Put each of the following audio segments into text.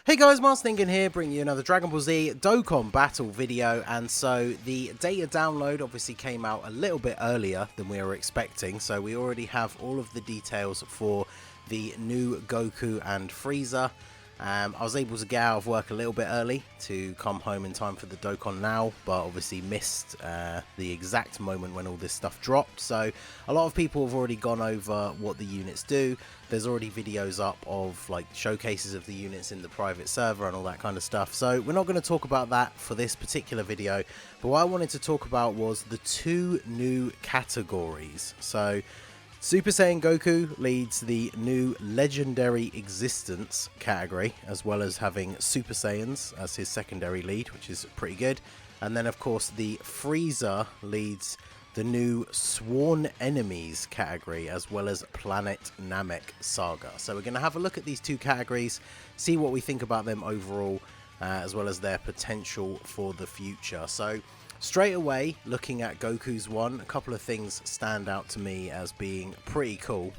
Hey guys, Marstingan here, bringing you another Dragon Ball Z Dokkan battle video. And so the data download obviously came out a little bit earlier than we were expecting, so we already have all of the details for the new Goku and Frieza. I was able to get out of work a little bit early to come home in time for the Dokkan Now, but obviously missed the exact moment when all this stuff dropped. So a lot of people have already gone over what the units do. There's already videos up of like showcases of the units in the private server and all that kind of stuff. So we're not going to talk about that for this particular video, but what I wanted to talk about was the two new categories. So Super Saiyan Goku leads the new Legendary Existence category, as well as having Super Saiyans as his secondary lead, which is pretty good. And then, of course, the Frieza leads the new Sworn Enemies category, as well as Planet Namek Saga. So we're going to have a look at these two categories, see what we think about them overall, as well as their potential for the future. So straight away, looking at Goku's one, a couple of things stand out to me as being pretty cool.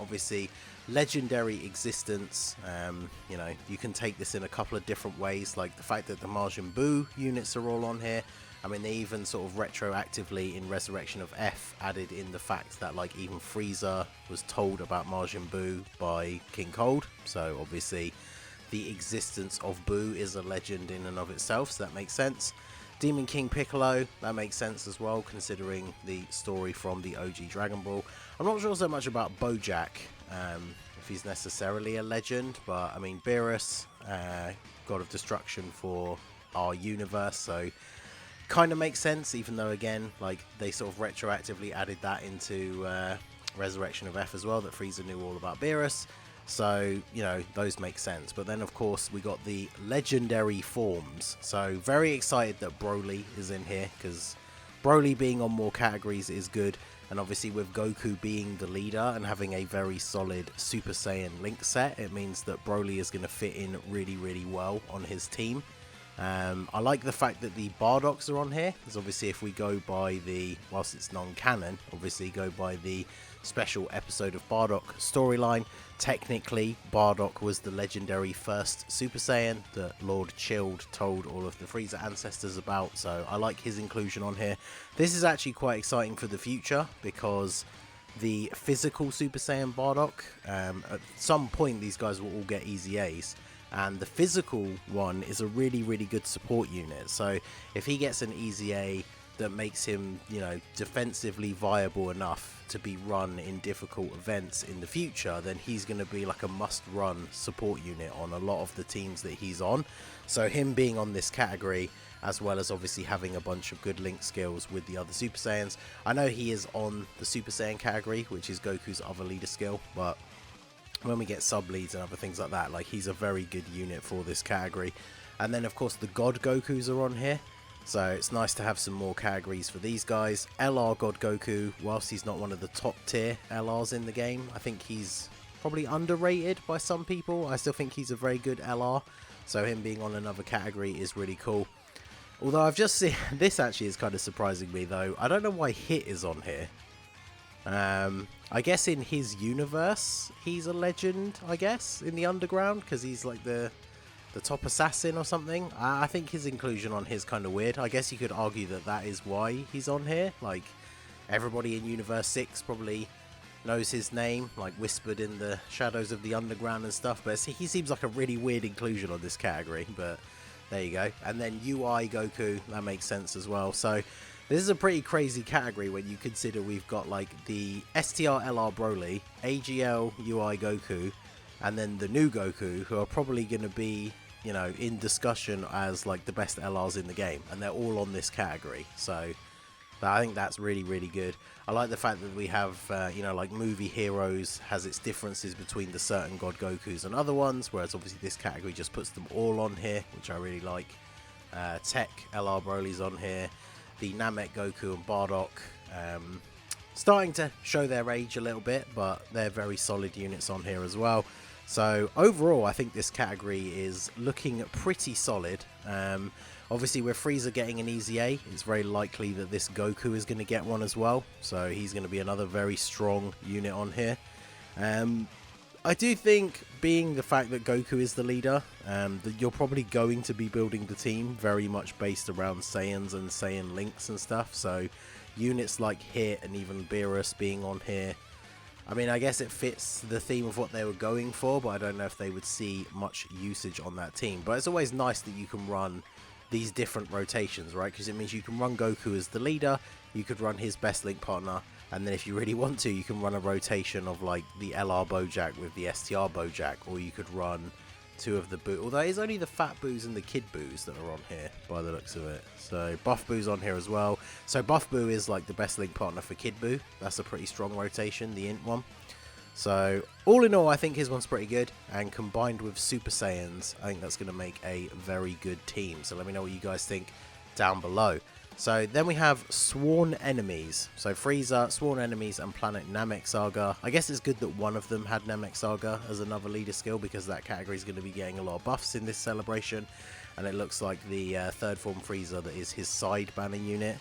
Obviously, Legendary Existence, you know, you can take this in a couple of different ways, like the fact that the Majin Buu units are all on here. I mean, they even sort of retroactively in Resurrection of F added in the fact that like even Frieza was told about Majin Buu by King Cold. So obviously the existence of Buu is a legend in and of itself, so that makes sense. Demon King Piccolo, that makes sense as well, considering the story from the OG Dragon Ball. I'm not sure so much about Bojack, if he's necessarily a legend, but I mean, Beerus, God of Destruction for our universe, so kind of makes sense, even though again, like, they sort of retroactively added that into Resurrection of F as well, that Frieza knew all about Beerus. So, you know, those make sense. But then, of course, we got the legendary forms. So, very excited that Broly is in here, because Broly being on more categories is good. And obviously, with Goku being the leader and having a very solid Super Saiyan link set, it means that Broly is going to fit in really, really well on his team. I like the fact that the Bardoks are on here, because obviously if we go by the, whilst it's non-canon, obviously go by the special episode of Bardock storyline, technically Bardock was the legendary first Super Saiyan that Lord Chilled told all of the Frieza ancestors about, so I like his inclusion on here. This is actually quite exciting for the future, because the physical Super Saiyan Bardock, at some point these guys will all get easy A's. And the physical one is a really, really good support unit. So if he gets an easy A that makes him, you know, defensively viable enough to be run in difficult events in the future, then he's going to be like a must-run support unit on a lot of the teams that he's on. So him being on this category, as well as obviously having a bunch of good link skills with the other Super Saiyans. I know he is on the Super Saiyan category, which is Goku's other leader skill, but when we get sub leads and other things like that, like, he's a very good unit for this category. And then of course the God Gokus are on here, so it's nice to have some more categories for these guys. LR God Goku, whilst he's not one of the top tier LRs in the game, I think he's probably underrated by some people. I still think he's a very good LR, so him being on another category is really cool. Although I've just seen, this actually is kind of surprising me though, I don't know why Hit is on here. I guess in his universe, he's a legend, I guess, in the underground, because he's like the top assassin or something. I think his inclusion on his kind of weird. I guess you could argue that that is why he's on here. Like, everybody in Universe 6 probably knows his name, like whispered in the shadows of the underground and stuff, but he seems like a really weird inclusion on this category, but there you go. And then UI Goku, that makes sense as well. So this is a pretty crazy category when you consider we've got like the STR LR Broly, AGL UI Goku, and then the new Goku, who are probably going to be, you know, in discussion as like the best LRs in the game, and they're all on this category. So I think that's really, really good. I like the fact that we have, you know, like Movie Heroes has its differences between the certain God Gokus and other ones, whereas obviously this category just puts them all on here, which I really like. Tech LR Broly's on here. The Namek Goku and Bardock starting to show their age a little bit, but they're very solid units on here as well. So overall, I think this category is looking pretty solid. Obviously, with Frieza getting an easy A, it's very likely that this Goku is going to get one as well. So he's going to be another very strong unit on here. I do think, being the fact that Goku is the leader, that you're probably going to be building the team very much based around Saiyans and Saiyan links and stuff. So units like Hit and even Beerus being on here, I mean, I guess it fits the theme of what they were going for, but I don't know if they would see much usage on that team. But it's always nice that you can run these different rotations, right? Because it means you can run Goku as the leader, you could run his best link partner, and then if you really want to, you can run a rotation of like the LR Bojack with the STR Bojack, or you could run two of the Boo. Although it's only the Fat Boos and the Kid Boos that are on here by the looks of it. So Buff Boo's on here as well. So Buff Boo is like the best link partner for Kid Boo. That's a pretty strong rotation, the Int one. So all in all, I think his one's pretty good, and combined with Super Saiyans, I think that's going to make a very good team. So let me know what you guys think down below. So then we have Sworn Enemies. So Frieza, Sworn Enemies, and Planet Namek Saga. I guess it's good that one of them had Namek Saga as another leader skill, because that category is going to be getting a lot of buffs in this celebration. And it looks like the third form Frieza, that is his side banner unit,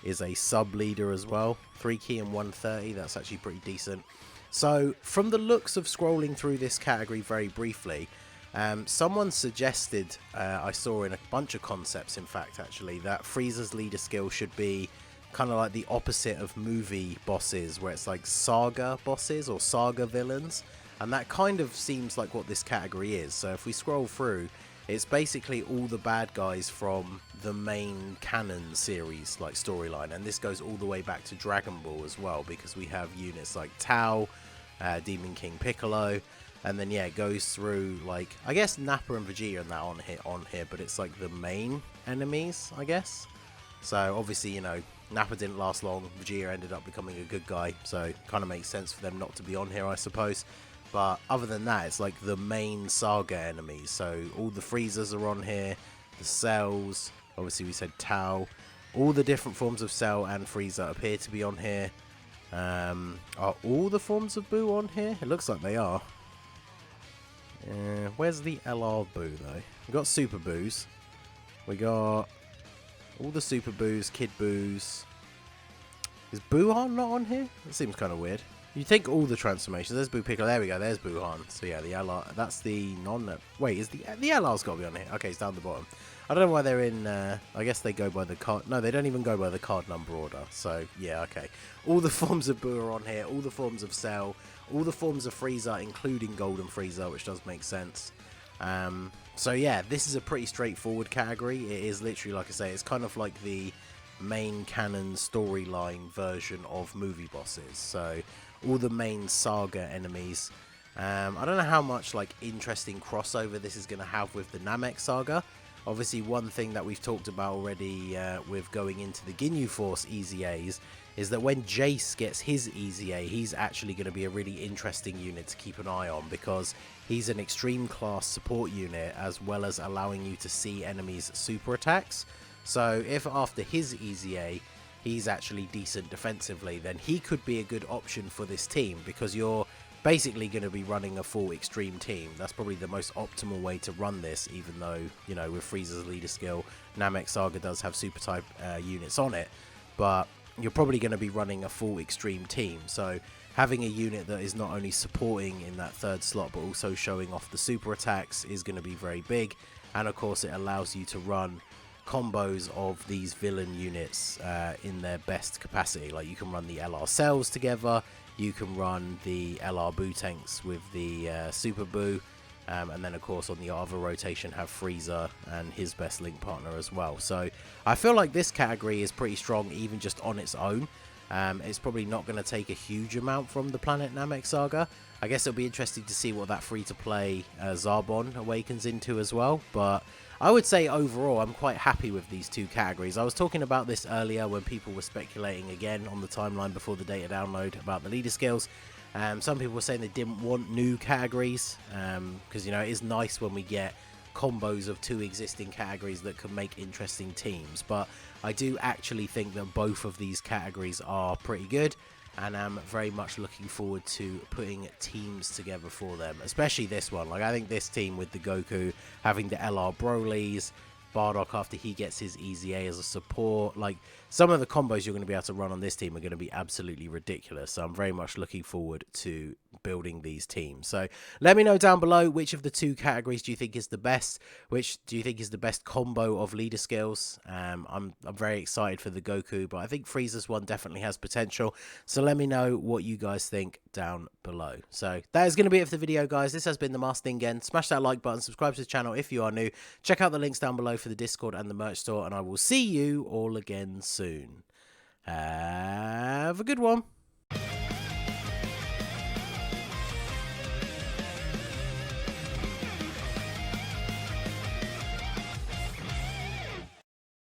is a sub leader as well. 3 key and 130, that's actually pretty decent. So from the looks of scrolling through this category very briefly, someone suggested, I saw in a bunch of concepts in fact actually, that Frieza's leader skill should be kind of like the opposite of movie bosses, where it's like saga bosses or saga villains, and that kind of seems like what this category is. So if we scroll through, it's basically all the bad guys from the main canon series like storyline, and this goes all the way back to Dragon Ball as well, because we have units like Tao, Demon King Piccolo, and then yeah, it goes through like, I guess Nappa and Vegeta and that on here, but it's like the main enemies, I guess. So obviously, you know, Nappa didn't last long, Vegeta ended up becoming a good guy, so kind of makes sense for them not to be on here, I suppose. But other than that, it's like the main saga enemies. So all the Freezers are on here, the Cells, obviously we said Tao, all the different forms of Cell and Frieza appear to be on here. Are all the forms of Boo on here? It looks like they are. Where's the LR Boo though? We got Super Boos. We got all the Super Boos, Kid Boos. Is Boo-Han not on here? That seems kind of weird. You think all the transformations. There's Boo Piccolo. There we go. There's Boo-Han. So yeah, the LR. That's the non. Wait, is the LR's got to be on here? Okay, it's down the bottom. I don't know why they're in. I guess they go by the card. No, they don't even go by the card number order. So yeah, okay. All the forms of Boo are on here. All the forms of Cell. All the forms of Frieza, including Golden Frieza, which does make sense. So yeah, this is a pretty straightforward category. It is literally, like I say, it's kind of like the main canon storyline version of movie bosses. So all the main saga enemies. I don't know how much like interesting crossover this is going to have with the Namek Saga. Obviously, one thing that we've talked about already with going into the Ginyu Force EZAs is that when Jace gets his EZA, he's actually going to be a really interesting unit to keep an eye on, because he's an extreme class support unit, as well as allowing you to see enemies' super attacks. So if after his EZA he's actually decent defensively, then he could be a good option for this team, because you're basically going to be running a full extreme team. That's probably the most optimal way to run this, even though, you know, with Frieza's leader skill, Namek Saga does have super type units on it, but you're probably going to be running a full extreme team. So having a unit that is not only supporting in that third slot, but also showing off the super attacks is going to be very big. And of course, it allows you to run combos of these villain units in their best capacity. Like you can run the LR Cells together, you can run the LR Boo tanks with the Super Boo, and then of course on the other rotation have Frieza and his best link partner as well. So I feel like this category is pretty strong even just on its own. It's probably not going to take a huge amount from the Planet Namek Saga. I guess it'll be interesting to see what that free-to-play Zarbon awakens into as well, but I would say overall I'm quite happy with these two categories. I was talking about this earlier when people were speculating again on the timeline before the data download about the leader skills. Some people were saying they didn't want new categories, because, you know, it is nice when we get combos of two existing categories that can make interesting teams, but I do actually think that both of these categories are pretty good, and I'm very much looking forward to putting teams together for them, especially this one. Like, I think this team with the Goku, having the LR Brolys, Bardock after he gets his EZA as a support, like, some of the combos you're going to be able to run on this team are going to be absolutely ridiculous, so I'm very much looking forward to building these teams. So let me know down below which of the two categories do you think is the best, which do you think is the best combo of leader skills. I'm very excited for the Goku, but I think Frieza's one definitely has potential, so let me know what you guys think down below. So that is going to be it for the video, guys. This has been the Master Ningen. Smash that like button, subscribe to the channel if you are new, check out the links down below for the Discord and the merch store, and I will see you all again soon. Have a good one.